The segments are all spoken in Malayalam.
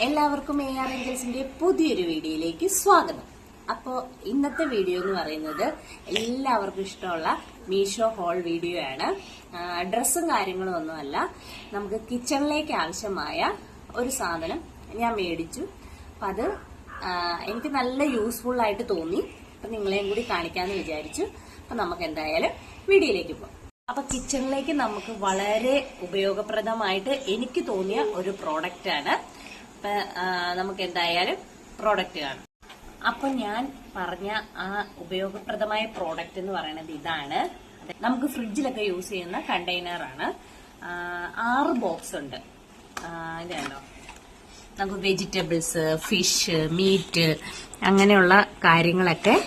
എല്ലാവർക്കും AR Angelsന്റെ പുതിയൊരു വീഡിയോയിലേക്ക് സ്വാഗതം. അപ്പോൾ ഇന്നത്തെ വീഡിയോ എന്ന് പറയുന്നത് എല്ലാവർക്കും ഇഷ്ടമുള്ള മീഷോ ഹോൾ വീഡിയോ ആണ്. ഡ്രസ്സും കാര്യങ്ങളും ഒന്നുമല്ല, നമുക്ക് കിച്ചണിലേക്ക് ആവശ്യമായ ഒരു സാധനം ഞാൻ മേടിച്ചു. അപ്പം അത് എനിക്ക് നല്ല യൂസ്ഫുൾ ആയിട്ട് തോന്നി. അപ്പം നിങ്ങളെയും കൂടി കാണിക്കാമെന്ന് വിചാരിച്ചു. അപ്പം നമുക്ക് എന്തായാലും വീഡിയോയിലേക്ക് പോകാം. അപ്പൊ കിച്ചണിലേക്ക് നമുക്ക് വളരെ ഉപയോഗപ്രദമായിട്ട് എനിക്ക് തോന്നിയ ഒരു പ്രോഡക്റ്റ് ആണ്. അപ്പൊ നമുക്ക് എന്തായാലും പ്രോഡക്റ്റ് കാണാം. അപ്പൊ ഞാൻ പറഞ്ഞ ആ ഉപയോഗപ്രദമായ പ്രോഡക്റ്റ് എന്ന് പറയുന്നത് ഇതാണ്. നമുക്ക് ഫ്രിഡ്ജിലൊക്കെ യൂസ് ചെയ്യുന്ന കണ്ടെയ്നർ ആണ്. 6 ബോക്സ് ഉണ്ട്. ഇതാണോ, നമുക്ക് വെജിറ്റബിൾസ്, ഫിഷ്, മീറ്റ് അങ്ങനെയുള്ള കാര്യങ്ങളൊക്കെ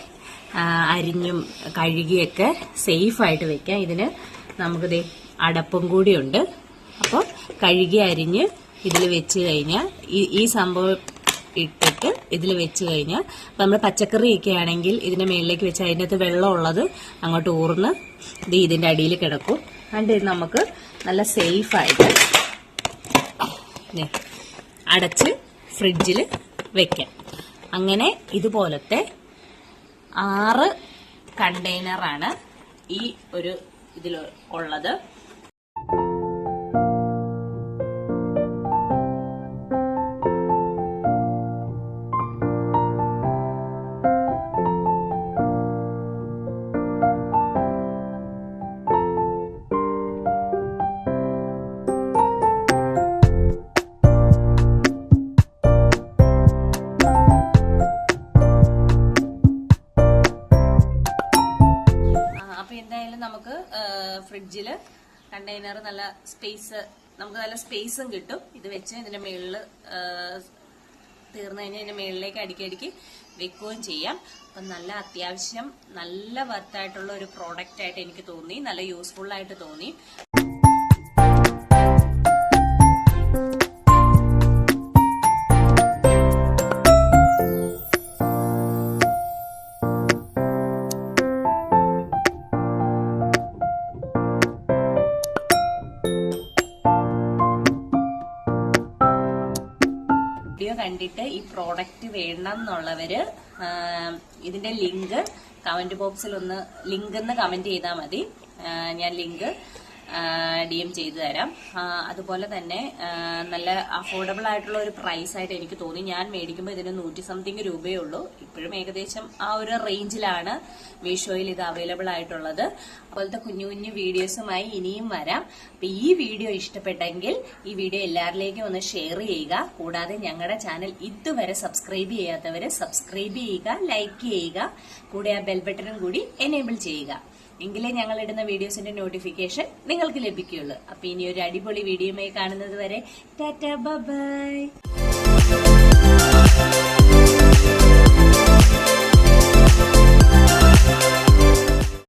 അരിഞ്ഞും കഴുകിയൊക്കെ സേഫായിട്ട് വെക്കാം. ഇതിന് നമുക്ക് അടപ്പും കൂടിയുണ്ട്. അപ്പോൾ കഴുകി അരിഞ്ഞ് ഇതിൽ വെച്ച് കഴിഞ്ഞാൽ ഈ സംഭവം ഇട്ടിട്ട് ഇതിൽ വെച്ച് കഴിഞ്ഞാൽ നമ്മൾ പച്ചക്കറിയൊക്കെ ആണെങ്കിൽ ഇതിന്റെ മേളിലേക്ക് വെച്ച് അതിൻ്റെ അകത്ത് വെള്ളമുള്ളത് അങ്ങോട്ട് ഊർന്ന് ഇതിന്റെ അടിയിൽ കിടക്കും. അതിൻ്റെ ഇത് നമുക്ക് നല്ല സേഫായിട്ട് അടച്ച് ഫ്രിഡ്ജിൽ വെക്കാം. അങ്ങനെ ഇതുപോലത്തെ 6 കണ്ടെയ്നറാണ് ഈ ഒരു ഇതിൽ ഉള്ളത്. എന്തായാലും നമുക്ക് ഫ്രിഡ്ജില് കണ്ടെയ്നർ നല്ല സ്പേസ്, നമുക്ക് നല്ല സ്പേസും കിട്ടും. ഇത് വെച്ച് ഇതിന്റെ മേളിൽ തീർന്നു കഴിഞ്ഞാൽ ഇതിന്റെ മേളിലേക്ക് അടുക്കി വെക്കുകയും ചെയ്യാം. അപ്പം നല്ല അത്യാവശ്യം നല്ല വർത്തായിട്ടുള്ള ഒരു പ്രോഡക്റ്റ് ആയിട്ട് എനിക്ക് തോന്നി, നല്ല യൂസ്ഫുൾ ആയിട്ട് തോന്നി. വീഡിയോ കണ്ടിട്ട് ഈ പ്രോഡക്റ്റ് വേണം എന്നുള്ളവര് ഇതിന്റെ ലിങ്ക് കമന്റ് ബോക്സിൽ ഒന്ന് ലിങ്ക് എന്ന് കമന്റ് ചെയ്താൽ മതി. ഞാൻ ലിങ്ക് DM ചെയ്തു തരാം. അതുപോലെ തന്നെ നല്ല അഫോർഡബിൾ ആയിട്ടുള്ള ഒരു പ്രൈസ് ആയിട്ട് എനിക്ക് തോന്നി. ഞാൻ മേടിക്കുമ്പോൾ ഇതിന് 100 സംതിങ് രൂപയേ ഉള്ളൂ. ഇപ്പോഴും ഏകദേശം ആ ഒരു റേഞ്ചിലാണ് മീഷോയിൽ ഇത് അവൈലബിൾ ആയിട്ടുള്ളത്. അതുപോലത്തെ കുഞ്ഞു കുഞ്ഞു വീഡിയോസുമായി ഇനിയും വരാം. അപ്പൊ ഈ വീഡിയോ ഇഷ്ടപ്പെട്ടെങ്കിൽ ഈ വീഡിയോ എല്ലാവരിലേക്കും ഒന്ന് ഷെയർ ചെയ്യുക. കൂടാതെ ഞങ്ങളുടെ ചാനൽ ഇതുവരെ സബ്സ്ക്രൈബ് ചെയ്യാത്തവര് സബ്സ്ക്രൈബ് ചെയ്യുക, ലൈക്ക് ചെയ്യുക, കൂടെ ആ ബെൽ ബട്ടണും കൂടി എനേബിൾ ചെയ്യുക. എങ്കിലേ ഞങ്ങൾ ഇടുന്ന വീഡിയോസിന്റെ നോട്ടിഫിക്കേഷൻ നിങ്ങൾക്ക് ലഭിക്കുകയുള്ളൂ. അപ്പൊ ഇനി ഒരു അടിപൊളി വീഡിയോയുമായി കാണുന്നത് വരെ ടാറ്റാ ബൈ.